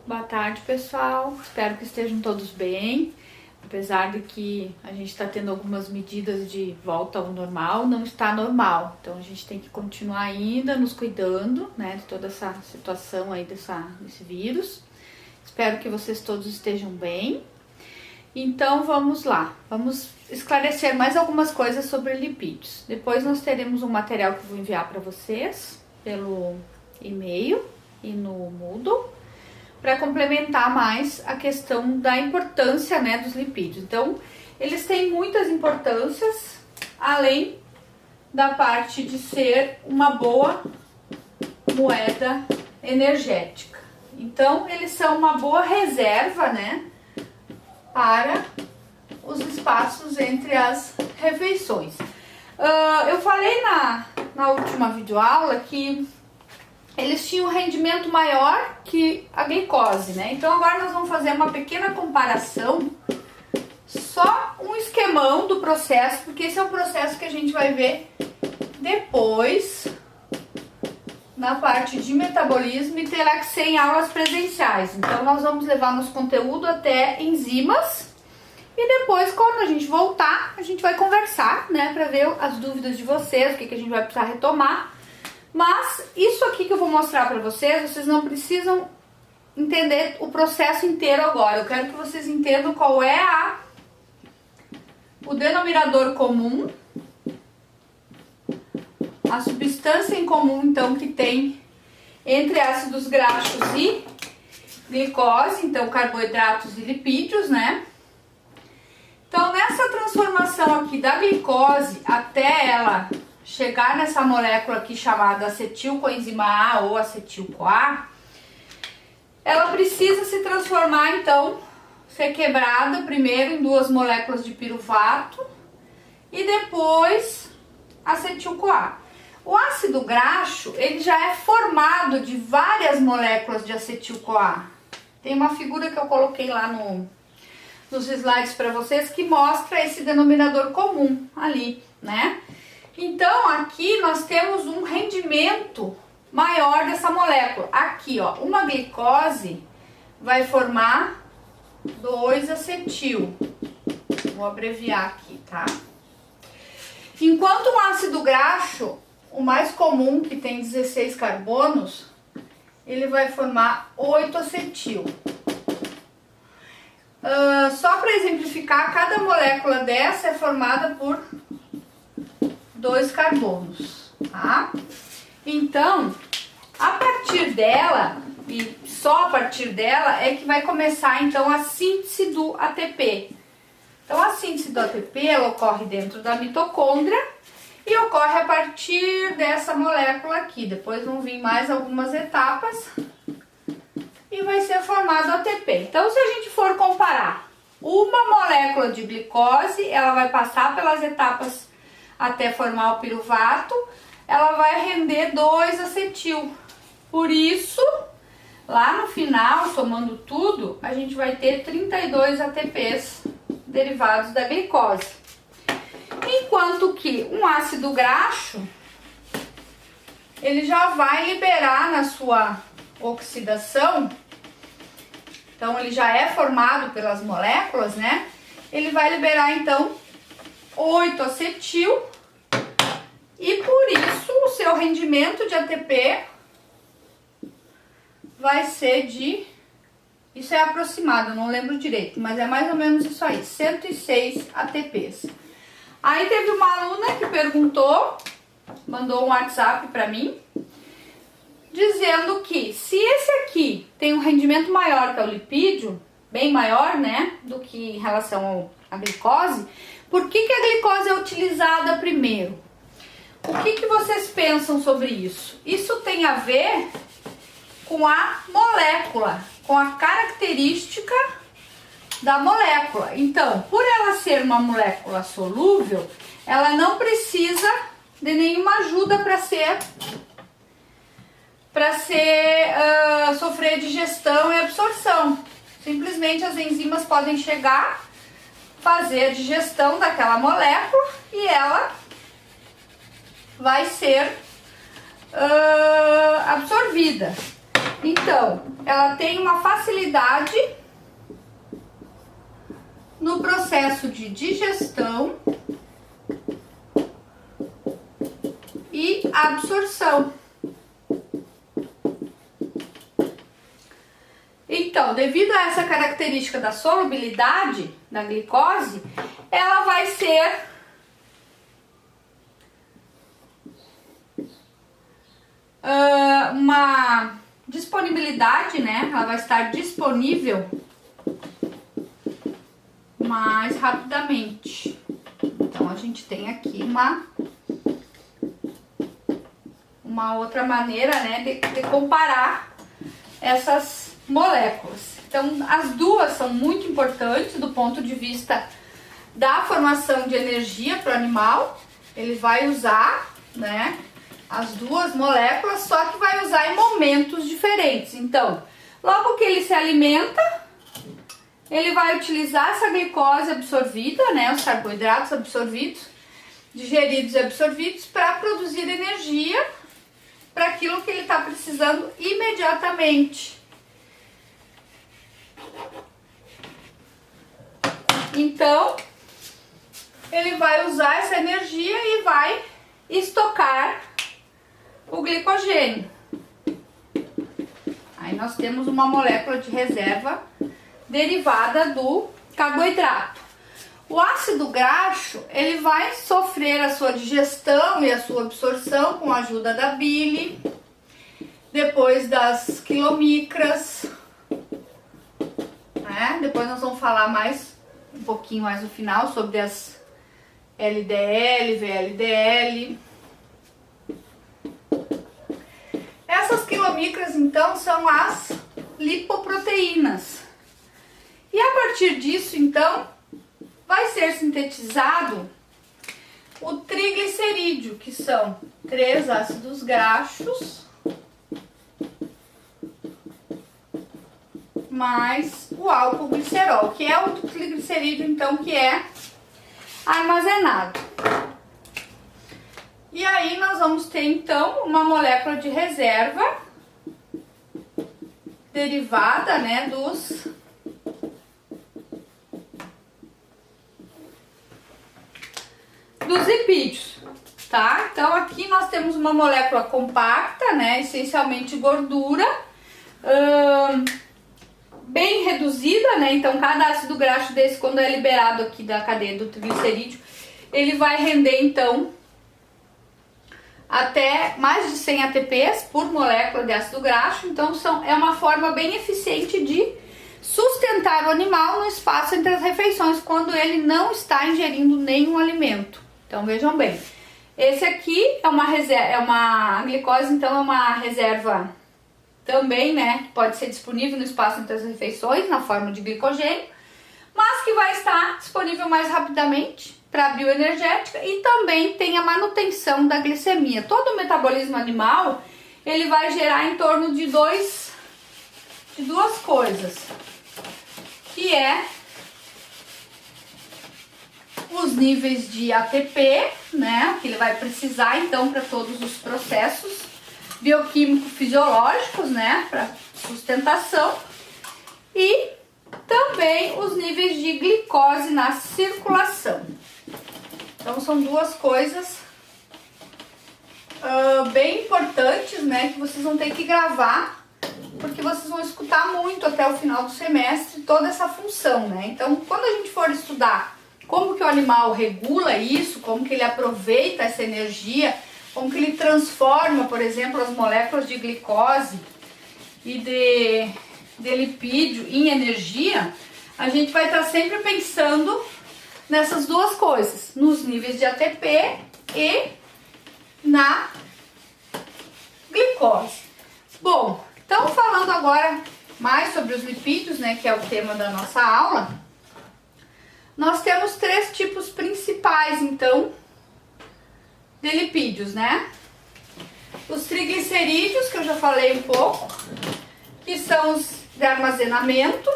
Boa tarde, pessoal. Espero que estejam todos bem. Apesar de que a gente está tendo algumas medidas de volta ao normal, não está normal. Então a gente tem que continuar ainda nos cuidando, né, de toda essa situação aí desse vírus. Espero que vocês todos estejam bem. Então vamos lá, vamos esclarecer mais algumas coisas sobre lipídios. Depois nós teremos um material que eu vou enviar para vocês pelo e-mail e no Moodle, para complementar mais a questão da importância, né, dos lipídios. Então, eles têm muitas importâncias, além da parte de ser uma boa moeda energética. Então, eles são uma boa reserva, né, para os espaços entre as refeições. Eu falei na última videoaula que eles tinham um rendimento maior que a glicose, né? Então agora nós vamos fazer uma pequena comparação, só um esquemão do processo, porque esse é o processo que a gente vai ver depois na parte de metabolismo e terá que ser em aulas presenciais. Então nós vamos levar nosso conteúdo até enzimas e depois, quando a gente voltar, a gente vai conversar, né, para ver as dúvidas de vocês, o que a gente vai precisar retomar. Mas isso aqui que eu vou mostrar para vocês, vocês não precisam entender o processo inteiro agora. Eu quero que vocês entendam qual é o denominador comum, a substância em comum, então, que tem entre ácidos graxos e glicose, então carboidratos e lipídios, né? Então, nessa transformação aqui da glicose até ela chegar nessa molécula aqui chamada acetil-coenzima A ou acetil-CoA, ela precisa se transformar, então, ser quebrada primeiro em duas moléculas de piruvato e depois acetil-CoA. O ácido graxo, ele já é formado de várias moléculas de acetil-CoA. Tem uma figura que eu coloquei lá nos slides para vocês que mostra esse denominador comum ali, né? Então, aqui nós temos um rendimento maior dessa molécula. Aqui, ó, uma glicose vai formar 2-acetil. Vou abreviar aqui, tá? Enquanto um ácido graxo, o mais comum, que tem 16 carbonos, ele vai formar 8-acetil. Só para exemplificar, cada molécula dessa é formada por 2 carbonos, tá? Então, a partir dela, e só a partir dela, é que vai começar, então, a síntese do ATP. Então, a síntese do ATP, ela ocorre dentro da mitocôndria e ocorre a partir dessa molécula aqui. Depois vão vir mais algumas etapas e vai ser formado o ATP. Então, se a gente for comparar uma molécula de glicose, ela vai passar pelas etapas até formar o piruvato, ela vai render 2-acetil. Por isso, lá no final, somando tudo, a gente vai ter 32 ATPs derivados da glicose. Enquanto que um ácido graxo, ele já vai liberar na sua oxidação, então ele já é formado pelas moléculas, né? Ele vai liberar, então, 8-acetil, e por isso o seu rendimento de ATP vai ser de, isso é aproximado, não lembro direito, mas é mais ou menos isso aí, 106 ATPs. Aí teve uma aluna que perguntou, mandou um WhatsApp para mim, dizendo que se esse aqui tem um rendimento maior que o lipídio, bem maior, né, do que em relação à glicose, por que a glicose é utilizada primeiro? O que vocês pensam sobre isso? Isso tem a ver com a molécula, com a característica da molécula. Então, por ela ser uma molécula solúvel, ela não precisa de nenhuma ajuda para sofrer digestão e absorção. Simplesmente as enzimas podem chegar, fazer a digestão daquela molécula e ela vai ser absorvida. Então, ela tem uma facilidade no processo de digestão e absorção. Então, devido a essa característica da solubilidade da glicose, ela vai ser uma disponibilidade, né? Ela vai estar disponível mais rapidamente. Então, a gente tem aqui uma outra maneira, né, de comparar essas moléculas. Então, as duas são muito importantes do ponto de vista da formação de energia para o animal. Ele vai usar, né, as duas moléculas, só que vai usar em momentos diferentes. Então, logo que ele se alimenta, ele vai utilizar essa glicose absorvida, né, os carboidratos absorvidos, digeridos e absorvidos, para produzir energia para aquilo que ele está precisando imediatamente. Então, ele vai usar essa energia e vai estocar o glicogênio. Aí nós temos uma molécula de reserva derivada do carboidrato. O ácido graxo, ele vai sofrer a sua digestão e a sua absorção com a ajuda da bile, depois das quilomicras, né? Depois nós vamos falar um pouquinho mais no final sobre as LDL, VLDL. Essas quilomicras, então, são as lipoproteínas. E a partir disso, então, vai ser sintetizado o triglicerídeo, que são 3 ácidos graxos mais o álcool glicerol, que é o triglicerídeo, então, que é armazenado. E aí nós vamos ter, então, uma molécula de reserva derivada, né, dos lipídios, tá? Então aqui nós temos uma molécula compacta, né, essencialmente gordura, bem reduzida, né? Então cada ácido graxo desse, quando é liberado aqui da cadeia do triglicerídeo, ele vai render, então, até mais de 100 ATPs por molécula de ácido graxo. Então é uma forma bem eficiente de sustentar o animal no espaço entre as refeições, quando ele não está ingerindo nenhum alimento. Então vejam bem, esse aqui é uma glicose, então é uma reserva também, né, que pode ser disponível no espaço entre as refeições, na forma de glicogênio, mas que vai estar disponível mais rapidamente para a bioenergética, e também tem a manutenção da glicemia. Todo o metabolismo animal, ele vai gerar em torno de duas coisas, que é os níveis de ATP, né, que ele vai precisar, então, para todos os processos bioquímico-fisiológicos, né, para sustentação, e também os níveis de glicose na circulação. Então são duas coisas bem importantes, né, que vocês vão ter que gravar, porque vocês vão escutar muito até o final do semestre toda essa função, né? Então, quando a gente for estudar como que o animal regula isso, como que ele aproveita essa energia, como que ele transforma, por exemplo, as moléculas de glicose e de lipídio em energia, a gente vai estar sempre pensando nessas duas coisas, nos níveis de ATP e na glicose. Bom, então falando agora mais sobre os lipídios, né, que é o tema da nossa aula, nós temos 3 tipos principais, então, de lipídios, né? Os triglicerídeos, que eu já falei um pouco, que são os de armazenamento.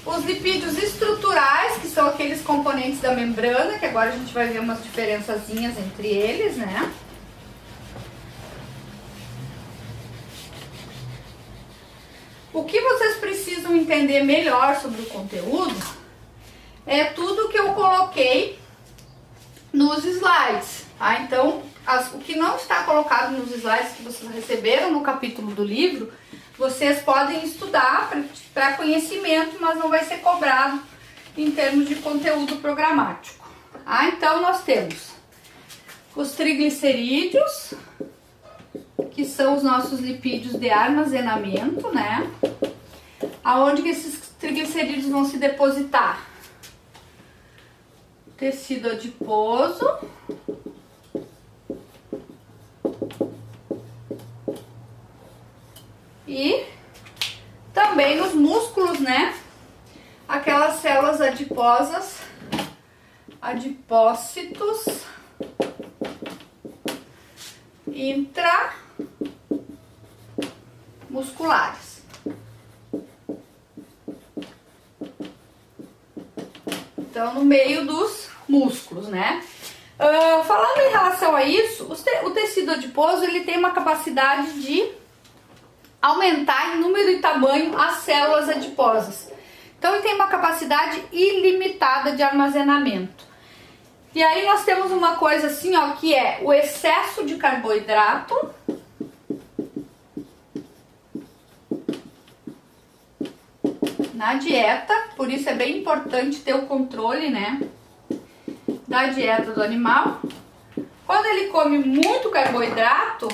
Os lipídios estruturais, que são aqueles componentes da membrana, que agora a gente vai ver umas diferençazinhas entre eles, né? O que vocês precisam entender melhor sobre o conteúdo é tudo que eu coloquei nos slides, tá? Então, o que não está colocado nos slides que vocês receberam no capítulo do livro, vocês podem estudar para conhecimento, mas não vai ser cobrado em termos de conteúdo programático. Ah, então nós temos os triglicerídeos, que são os nossos lipídios de armazenamento, né? Aonde que esses triglicerídeos vão se depositar? Tecido adiposo. E também nos músculos, né? Aquelas células adiposas, adipócitos, intramusculares. Então, no meio dos músculos, né? Falando em relação a isso, o tecido adiposo, ele tem uma capacidade de aumentar em número e tamanho as células adiposas. Então, ele tem uma capacidade ilimitada de armazenamento. E aí nós temos uma coisa assim, ó, que é o excesso de carboidrato na dieta. Por isso é bem importante ter o controle, né, da dieta do animal. Quando ele come muito carboidrato,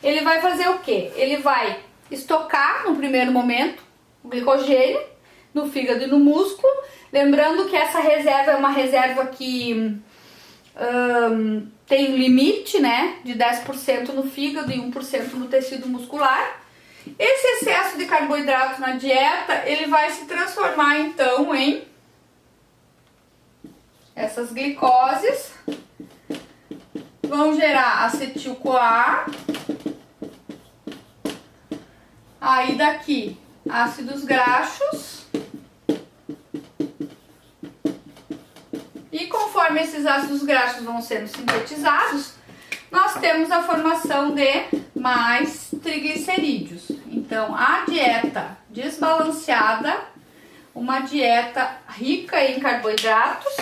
ele vai fazer o quê? Ele vai estocar no primeiro momento o glicogênio no fígado e no músculo. Lembrando que essa reserva é uma reserva que tem um limite, né, de 10% no fígado e 1% no tecido muscular. Esse excesso de carboidrato na dieta, ele vai se transformar então em essas glicoses, vão gerar acetil-CoA, aí daqui ácidos graxos, e conforme esses ácidos graxos vão sendo sintetizados, nós temos a formação de mais triglicerídeos. Então, a dieta desbalanceada, uma dieta rica em carboidratos,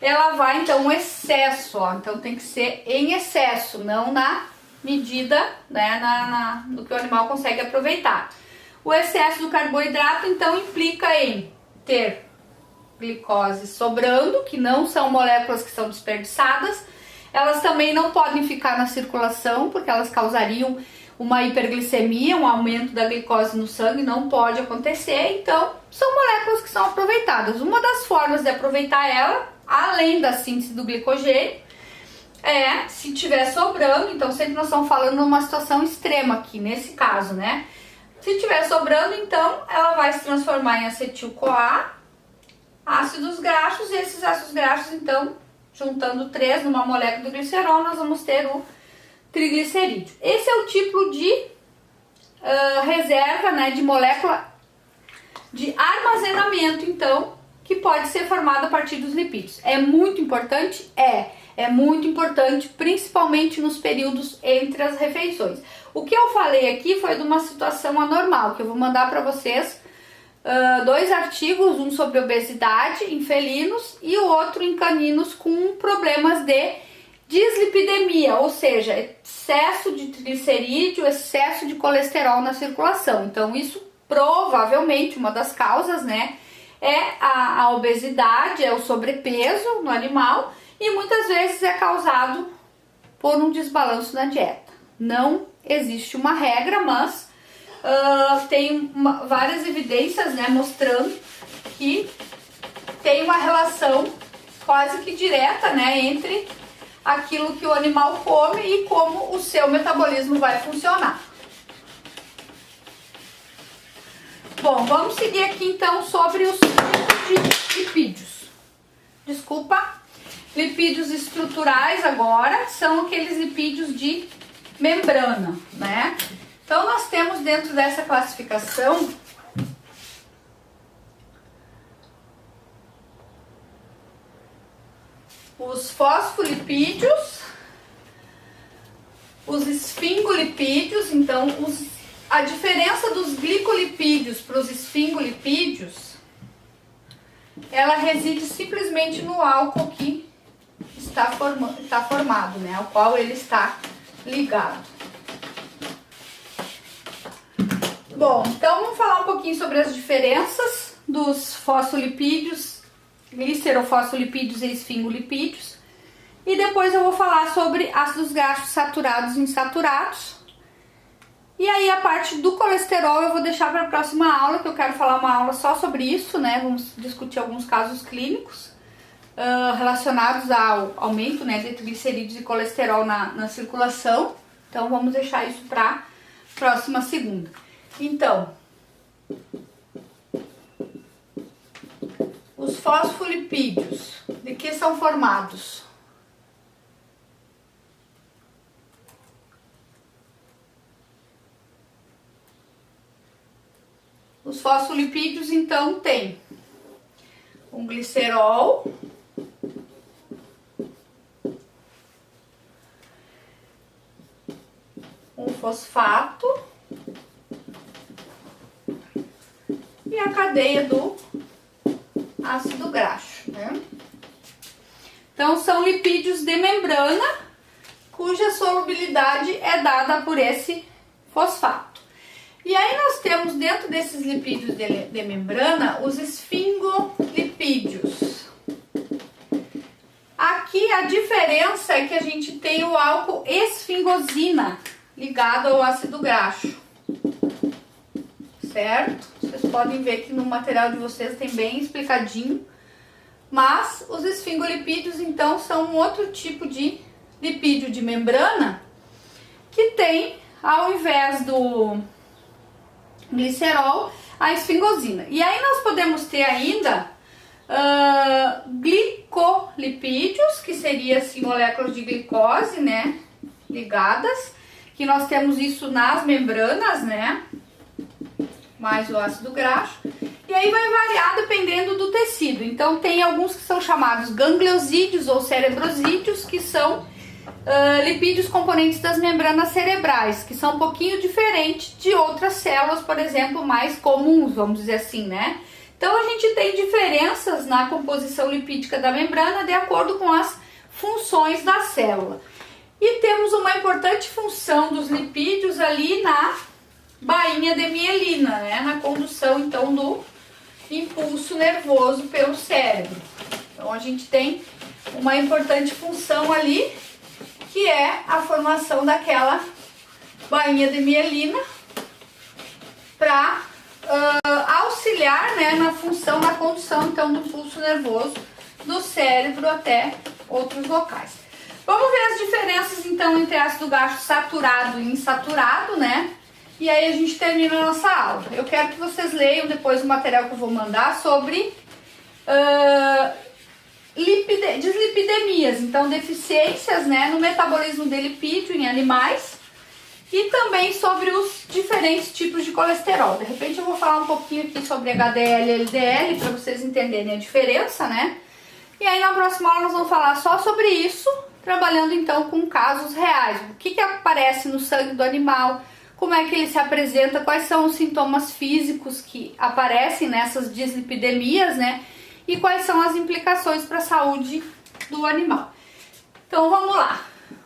ela vai então um excesso, ó. Então tem que ser em excesso, não na medida, né, do que o animal consegue aproveitar. O excesso do carboidrato então implica em ter glicose sobrando, que não são moléculas que são desperdiçadas. Elas também não podem ficar na circulação, porque elas causariam uma hiperglicemia, um aumento da glicose no sangue, não pode acontecer. Então, são moléculas que são aproveitadas. Uma das formas de aproveitar ela, além da síntese do glicogênio, é se tiver sobrando. Então, sempre nós estamos falando numa situação extrema aqui, nesse caso, né? Se tiver sobrando, então, ela vai se transformar em acetil-CoA, ácidos graxos, e esses ácidos graxos, então, juntando 3 numa molécula do glicerol, nós vamos ter o triglicerídeo. Esse é o tipo de reserva, né, de molécula de armazenamento, então, que pode ser formada a partir dos lipídios. É muito importante? É muito importante, principalmente nos períodos entre as refeições. O que eu falei aqui foi de uma situação anormal, que eu vou mandar para vocês 2 artigos, um sobre obesidade em felinos e o outro em caninos com problemas de dislipidemia, ou seja, excesso de triglicerídeo, excesso de colesterol na circulação. Então isso provavelmente, uma das causas, né, é a obesidade, é o sobrepeso no animal, e muitas vezes é causado por um desbalanço na dieta. Não existe uma regra, mas tem várias evidências, né, mostrando que tem uma relação quase que direta, né, entre aquilo que o animal come e como o seu metabolismo vai funcionar. Bom, vamos seguir aqui então sobre os tipos de lipídios. Desculpa, lipídios estruturais agora são aqueles lipídios de membrana, né? Então nós temos dentro dessa classificação os fosfolipídios, os esfingolipídios. Então os a diferença dos glicolipídios para os esfingolipídios, ela reside simplesmente no álcool que está formado, né? Ao qual ele está ligado. Bom, então vamos falar um pouquinho sobre as diferenças dos fosfolipídios, glicerofosfolipídios e esfingolipídios. E depois eu vou falar sobre ácidos graxos saturados e insaturados. E aí a parte do colesterol eu vou deixar para a próxima aula, que eu quero falar uma aula só sobre isso, né? Vamos discutir alguns casos clínicos relacionados ao aumento, né, de triglicerídeos e colesterol na circulação. Então vamos deixar isso para a próxima segunda. Então, os fosfolipídios, de que são formados? Os fosfolipídios, então, tem um glicerol, um fosfato e a cadeia do ácido graxo, né? Então, são lipídios de membrana, cuja solubilidade é dada por esse fosfato. E aí nós temos dentro desses lipídios de membrana os esfingolipídios. Aqui a diferença é que a gente tem o álcool esfingosina ligado ao ácido graxo, certo? Vocês podem ver que no material de vocês tem bem explicadinho. Mas os esfingolipídios, então, são um outro tipo de lipídio de membrana que tem, ao invés do glicerol, a esfingosina. E aí nós podemos ter ainda glicolipídios, que seriam assim, moléculas de glicose, né, ligadas, que nós temos isso nas membranas, né, mais o ácido graxo. E aí vai variar dependendo do tecido. Então tem alguns que são chamados gangliosídeos ou cerebrosídeos, que são lipídios componentes das membranas cerebrais, que são um pouquinho diferentes de outras células, por exemplo, mais comuns, vamos dizer assim, né? Então a gente tem diferenças na composição lipídica da membrana de acordo com as funções da célula. E temos uma importante função dos lipídios ali na bainha de mielina, né? Na condução, então, do impulso nervoso pelo cérebro. Então a gente tem uma importante função ali, que é a formação daquela bainha de mielina para auxiliar, né, na função da condução, então, do impulso nervoso do cérebro até outros locais. Vamos ver as diferenças, então, entre ácido graxo saturado e insaturado, né? E aí a gente termina a nossa aula. Eu quero que vocês leiam depois o material que eu vou mandar sobre dislipidemias, então deficiências, né, no metabolismo de lipídio em animais, e também sobre os diferentes tipos de colesterol. De repente eu vou falar um pouquinho aqui sobre HDL e LDL para vocês entenderem a diferença, né? E aí na próxima aula nós vamos falar só sobre isso, trabalhando então com casos reais. O que aparece no sangue do animal, como é que ele se apresenta, quais são os sintomas físicos que aparecem nessas dislipidemias, né? E quais são as implicações para a saúde do animal. Então vamos lá.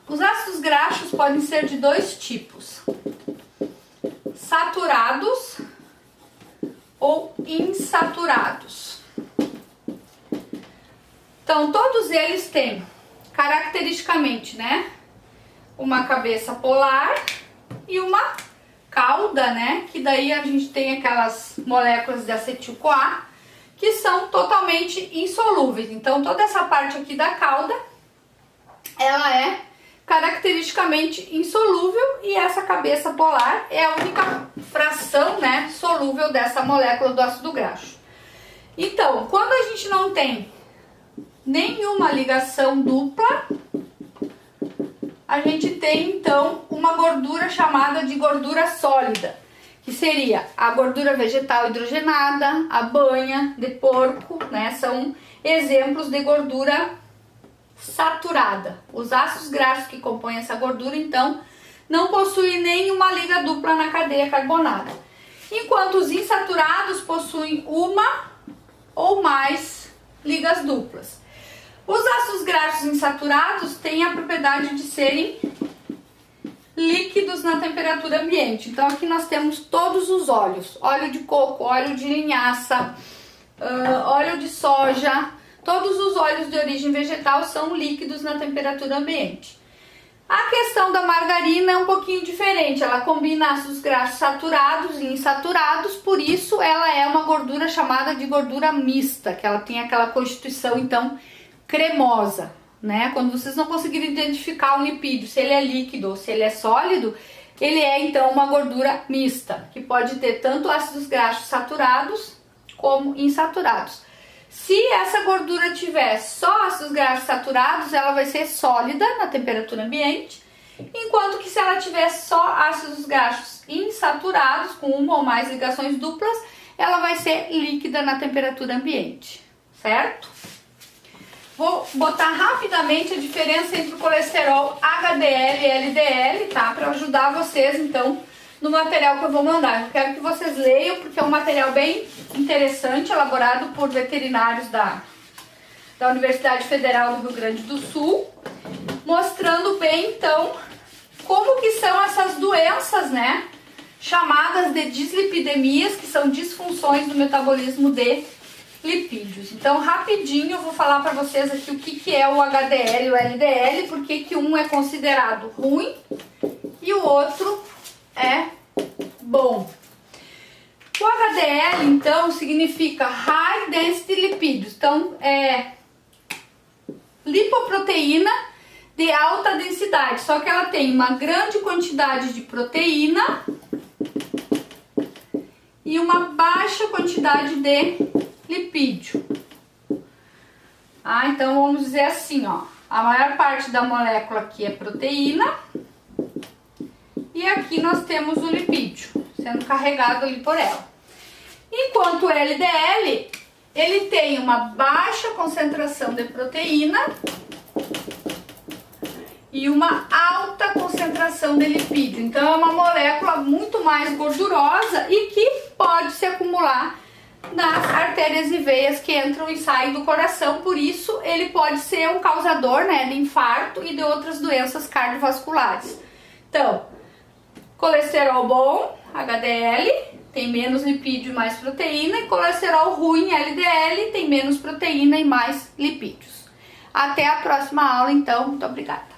Os ácidos graxos podem ser de dois tipos: saturados ou insaturados. Então todos eles têm caracteristicamente, né, uma cabeça polar e uma cauda, né, que daí a gente tem aquelas moléculas de acetil-CoA que são totalmente insolúveis. Então toda essa parte aqui da cauda, ela é caracteristicamente insolúvel, e essa cabeça polar é a única fração, né, solúvel dessa molécula do ácido graxo. Então, quando a gente não tem nenhuma ligação dupla, a gente tem então uma gordura chamada de gordura sólida, que seria a gordura vegetal hidrogenada, a banha de porco, né? São exemplos de gordura saturada. Os ácidos graxos que compõem essa gordura, então, não possuem nenhuma liga dupla na cadeia carbonada, enquanto os insaturados possuem uma ou mais ligas duplas. Os ácidos graxos insaturados têm a propriedade de serem líquidos na temperatura ambiente. Então aqui nós temos todos os óleos: óleo de coco, óleo de linhaça, óleo de soja. Todos os óleos de origem vegetal são líquidos na temperatura ambiente. A questão da margarina é um pouquinho diferente, ela combina ácidos graxos saturados e insaturados, por isso ela é uma gordura chamada de gordura mista, que ela tem aquela constituição então cremosa, né? Quando vocês não conseguirem identificar um lipídio, se ele é líquido ou se ele é sólido, ele é então uma gordura mista, que pode ter tanto ácidos graxos saturados como insaturados. Se essa gordura tiver só ácidos graxos saturados, ela vai ser sólida na temperatura ambiente, enquanto que se ela tiver só ácidos graxos insaturados, com uma ou mais ligações duplas, ela vai ser líquida na temperatura ambiente, certo? Vou botar rapidamente a diferença entre o colesterol HDL e LDL, tá? Para ajudar vocês, então, no material que eu vou mandar. Eu quero que vocês leiam, porque é um material bem interessante, elaborado por veterinários da Universidade Federal do Rio Grande do Sul, mostrando bem, então, como que são essas doenças, né, chamadas de dislipidemias, que são disfunções do metabolismo de lipídios. Então, rapidinho, eu vou falar para vocês aqui o que é o HDL e o LDL, porque que um é considerado ruim e o outro é bom. O HDL, então, significa High Density Lipids. Então, é lipoproteína de alta densidade, só que ela tem uma grande quantidade de proteína e uma baixa quantidade de lipídio. Então, vamos dizer assim, ó, a maior parte da molécula aqui é proteína, e aqui nós temos o lipídio sendo carregado ali por ela. Enquanto o LDL, ele tem uma baixa concentração de proteína e uma alta concentração de lipídio. Então é uma molécula muito mais gordurosa e que pode se acumular nas artérias e veias que entram e saem do coração. Por isso ele pode ser um causador, né, de infarto e de outras doenças cardiovasculares. Então, colesterol bom, HDL, tem menos lipídio e mais proteína, e colesterol ruim, LDL, tem menos proteína e mais lipídios. Até a próxima aula, então. Muito obrigada.